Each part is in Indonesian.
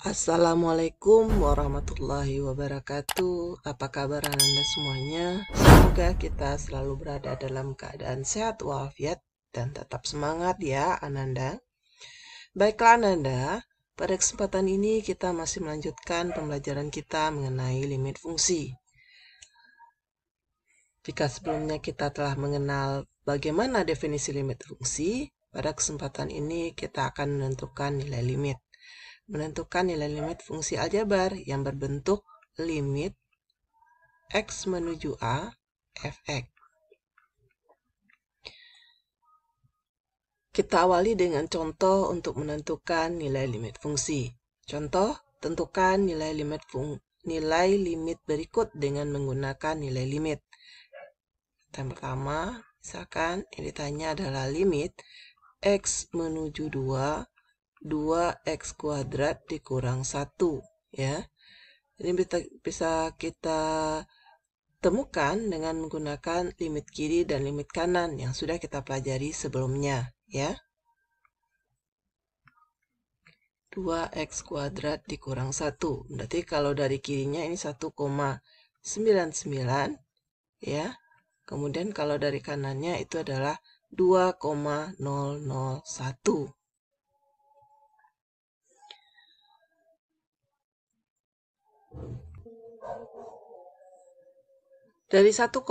Assalamualaikum warahmatullahi wabarakatuh. Apa kabar Anda semuanya? Semoga kita selalu berada dalam keadaan sehat walafiat dan tetap semangat ya Ananda. Baiklah Ananda, pada kesempatan ini kita masih melanjutkan pembelajaran kita mengenai limit fungsi. Jika sebelumnya kita telah mengenal bagaimana definisi limit fungsi, pada kesempatan ini kita akan menentukan nilai limit. Menentukan nilai limit fungsi aljabar yang berbentuk limit x menuju a fx. Kita awali dengan contoh untuk menentukan nilai limit fungsi. Contoh, tentukan nilai limit berikut dengan menggunakan nilai limit. Yang pertama, misalkan yang ditanya adalah limit x menuju 2x kuadrat dikurang 1 ya. Ini bisa kita temukan dengan menggunakan limit kiri dan limit kanan yang sudah kita pelajari sebelumnya ya. 2x kuadrat dikurang 1. Berarti kalau dari kirinya ini 1,99 ya. Kemudian kalau dari kanannya itu adalah 2,001. Dari 1,99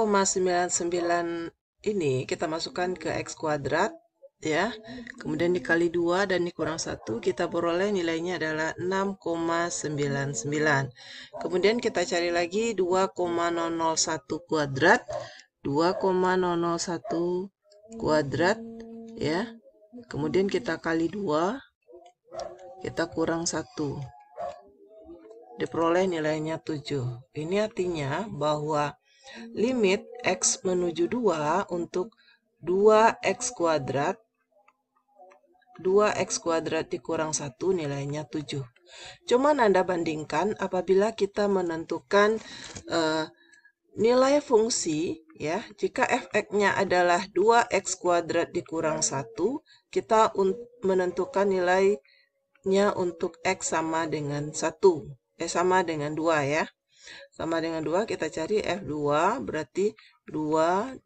ini kita masukkan ke x kuadrat ya. Kemudian dikali 2 dan dikurang 1, kita peroleh nilainya adalah 6,99. Kemudian kita cari lagi 2,001 kuadrat. 2,001 kuadrat ya. Kemudian kita kali 2, kita kurang 1. Diperoleh nilainya 7. Ini artinya bahwa limit x menuju 2 untuk 2x kuadrat dikurang 1 nilainya 7. Cuman Anda bandingkan apabila kita menentukan nilai fungsi ya. Jika fx-nya adalah 2x kuadrat dikurang 1, kita menentukan nilainya untuk x sama dengan 1. Sama dengan 2 ya. Sama dengan 2, kita cari F2, berarti 2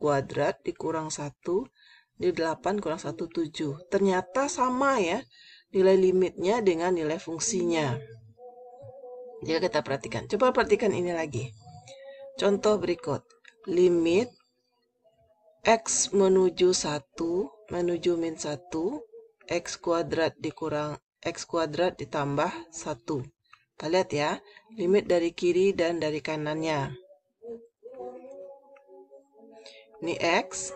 kuadrat dikurang 1, di 8 kurang 1, 7. Ternyata sama ya, nilai limitnya dengan nilai fungsinya. Jika kita perhatikan, coba perhatikan ini lagi. Contoh berikut, limit x menuju 1, menuju min 1, x kuadrat dikurang x kuadrat ditambah 1. Kita lihat ya, limit dari kiri dan dari kanannya. Ini x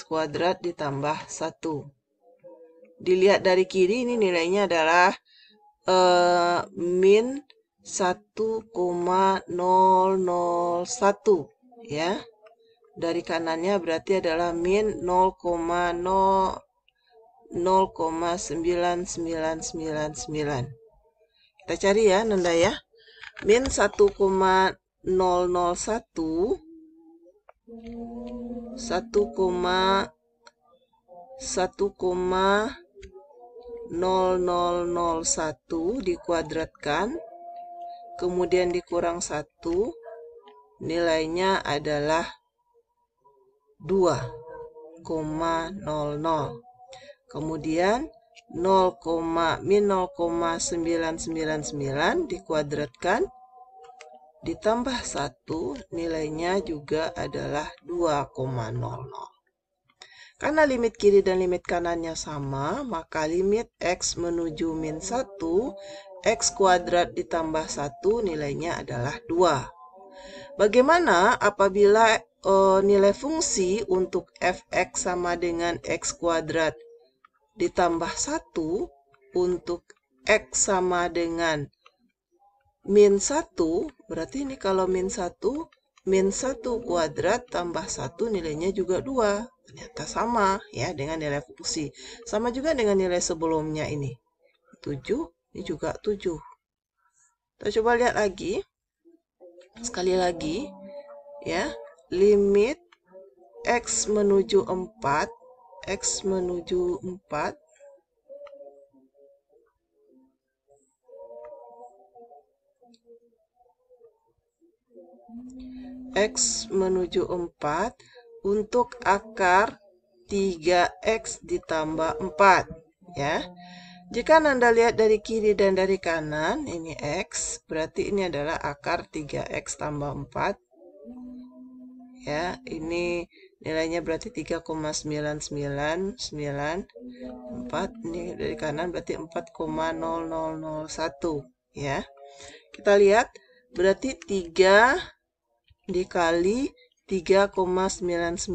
kuadrat ditambah 1. Dilihat dari kiri, ini nilainya adalah min 1,001 ya. Dari kanannya berarti adalah min 0,9999. Kita cari ya, Nanda ya. Min 1,001 dikuadratkan, kemudian dikurang 1, nilainya adalah 2,00. Kemudian min 0,9999 dikuadratkan ditambah 1, nilainya juga adalah 2,00. Karena limit kiri dan limit kanannya sama, maka limit x menuju min 1, x kuadrat ditambah 1, nilainya adalah 2. Bagaimana apabila nilai fungsi untuk fx sama dengan x kuadrat ditambah 1 untuk X sama dengan min 1, berarti ini kalau min 1 kuadrat tambah 1 nilainya juga 2. Ternyata sama ya dengan nilai fungsi. Sama juga dengan nilai sebelumnya ini. 7, ini juga 7. Kita coba lihat lagi. Sekali lagi ya, limit X menuju 4, X menuju 4 X menuju 4 untuk akar 3X ditambah 4 ya. Jika Anda lihat dari kiri dan dari kanan, ini X, berarti ini adalah akar 3X tambah 4 ya. Ini nilainya berarti 3,9994. Ini dari kanan berarti 4,0001 ya. Kita lihat berarti 3 dikali 3,99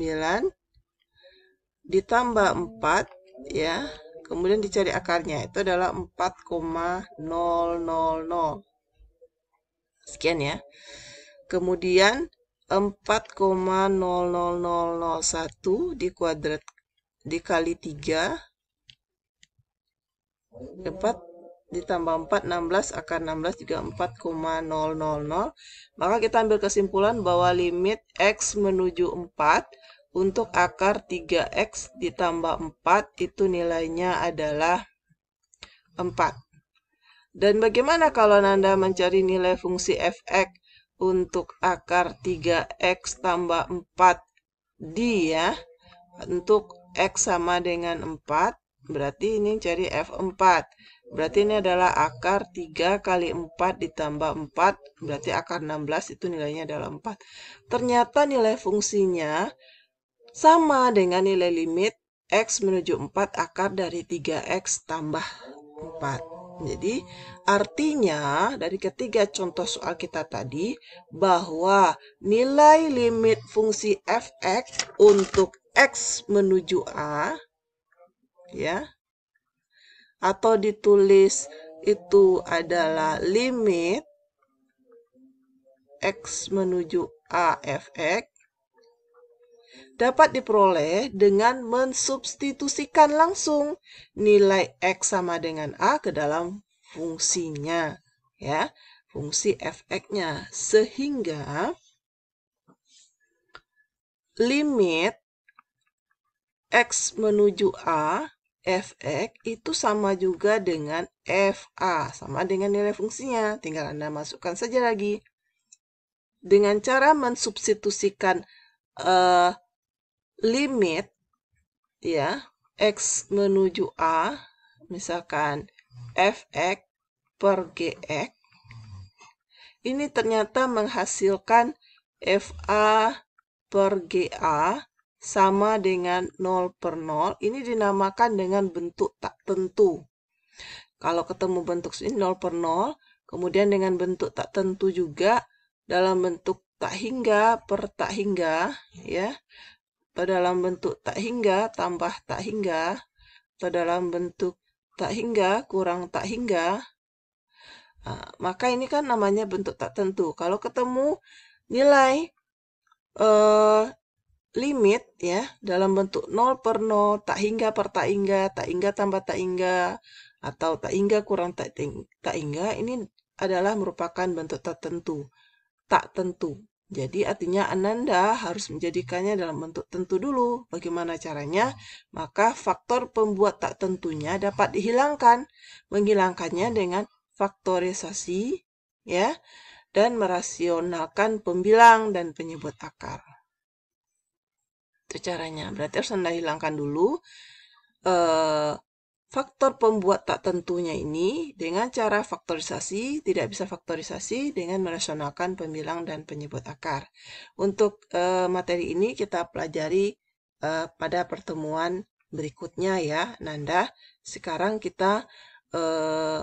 ditambah 4 ya, kemudian dicari akarnya, itu adalah 4,000. Sekian ya. Kemudian 4,00001 dikuadrat dikali 3, 4 ditambah 4, 16, akar 16 juga 4,000. Maka kita ambil kesimpulan bahwa limit X menuju 4 untuk akar 3X ditambah 4 itu nilainya adalah 4. Dan bagaimana kalau Anda mencari nilai fungsi fx untuk akar 3X tambah 4D ya? Untuk X sama dengan 4, berarti ini cari F4. Berarti ini adalah akar 3 kali 4 ditambah 4, berarti akar 16 itu nilainya adalah 4. Ternyata nilai fungsinya sama dengan nilai limit X menuju 4 akar dari 3X tambah 4. Jadi, artinya dari ketiga contoh soal kita tadi, bahwa nilai limit fungsi fx untuk X menuju A, ya, atau ditulis itu adalah limit X menuju A fx, dapat diperoleh dengan mensubstitusikan langsung nilai X sama dengan A ke dalam fungsinya, ya, fungsi fx-nya. Sehingga limit X menuju A fx itu sama juga dengan fa, sama dengan nilai fungsinya. Tinggal Anda masukkan saja lagi. Dengan cara mensubstitusikan limit ya X menuju A, misalkan fx per gx, ini ternyata menghasilkan fa per ga sama dengan 0 per 0. Ini dinamakan dengan bentuk tak tentu. Kalau ketemu bentuk ini 0 per 0, kemudian dengan bentuk tak tentu juga dalam bentuk tak hingga per tak hingga, ya, atau dalam bentuk tak hingga tambah tak hingga, atau dalam bentuk tak hingga kurang tak hingga. Nah, maka ini kan namanya bentuk tak tentu. Kalau ketemu nilai limit ya dalam bentuk 0 per 0, tak hingga per tak hingga tambah tak hingga, atau tak hingga kurang tak hingga, ini adalah merupakan bentuk tertentu, tak tentu. Jadi artinya Ananda harus menjadikannya dalam bentuk tentu dulu. Bagaimana caranya? Maka faktor pembuat tak tentunya dapat dihilangkan. Menghilangkannya dengan faktorisasi ya, dan merasionalkan pembilang dan penyebut akar. Itu caranya. Berarti harus Anda hilangkan dulu faktor pembuat tak tentunya ini dengan cara faktorisasi. Tidak bisa faktorisasi dengan merasionalkan pembilang dan penyebut akar. Untuk materi ini kita pelajari pada pertemuan berikutnya ya, Nanda. Sekarang kita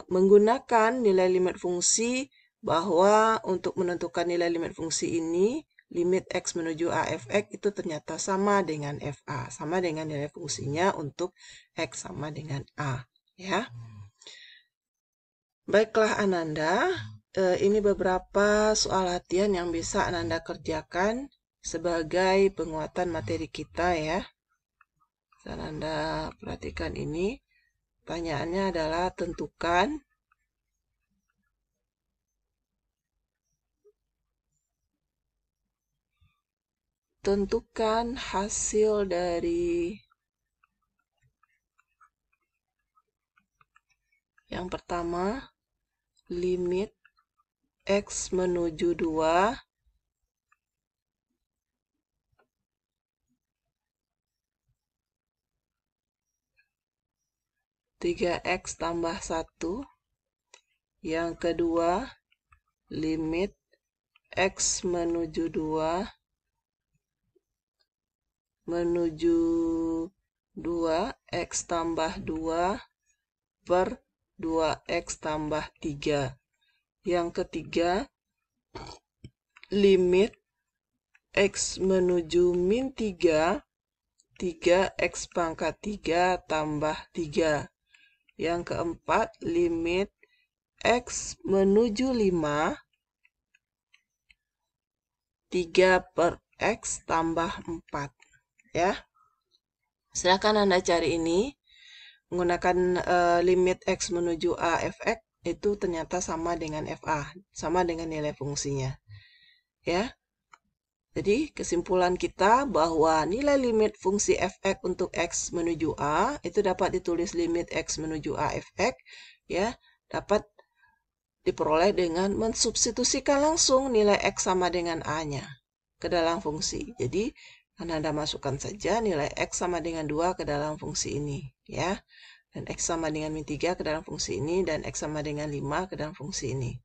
menggunakan nilai limit fungsi, bahwa untuk menentukan nilai limit fungsi ini, limit X menuju A fx itu ternyata sama dengan FA, sama dengan nilai fungsinya untuk X sama dengan A, ya. Baiklah Ananda, ini beberapa soal latihan yang bisa Ananda kerjakan sebagai penguatan materi kita ya. Ananda perhatikan ini. Pertanyaannya adalah tentukan hasil dari yang pertama, limit X menuju 2 3X tambah 1. Yang kedua, limit X menuju 2 menuju 2X tambah 2 per 2X tambah 3. Yang ketiga, limit X menuju min 3, 3X pangkat 3 tambah 3. Yang keempat, limit X menuju 5, 3 per X tambah 4. Ya. Silakan Anda cari ini. Menggunakan limit X menuju A fx itu ternyata sama dengan FA, sama dengan nilai fungsinya. Ya. Jadi kesimpulan kita bahwa nilai limit fungsi fx untuk X menuju A itu dapat ditulis limit X menuju A fx, ya, dapat diperoleh dengan mensubstitusikan langsung nilai X sama dengan A-nya ke dalam fungsi. Jadi Anda masukkan saja nilai X sama dengan 2 ke dalam fungsi ini, ya. Dan X sama dengan min 3 ke dalam fungsi ini, dan X sama dengan 5 ke dalam fungsi ini.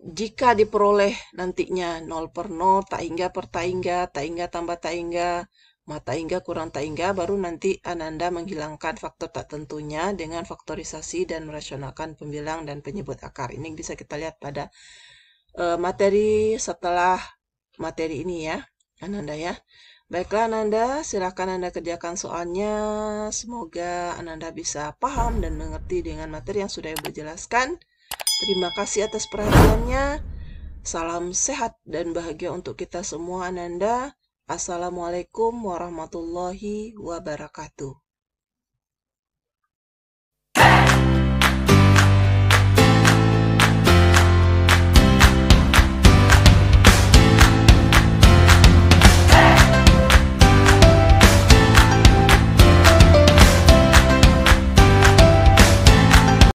Jika diperoleh nantinya 0 per 0, tak hingga per tak hingga tambah tak hingga, mata hingga kurang tak hingga, baru nanti Ananda menghilangkan faktor tak tentunya dengan faktorisasi dan merasionalkan pembilang dan penyebut akar. Ini bisa kita lihat pada materi setelah materi ini ya, Ananda ya. Baiklah Ananda, silakan Anda kerjakan soalnya. Semoga Ananda bisa paham dan mengerti dengan materi yang sudah Ibu jelaskan. Terima kasih atas perhatiannya. Salam sehat dan bahagia untuk kita semua Ananda. Assalamualaikum warahmatullahi wabarakatuh.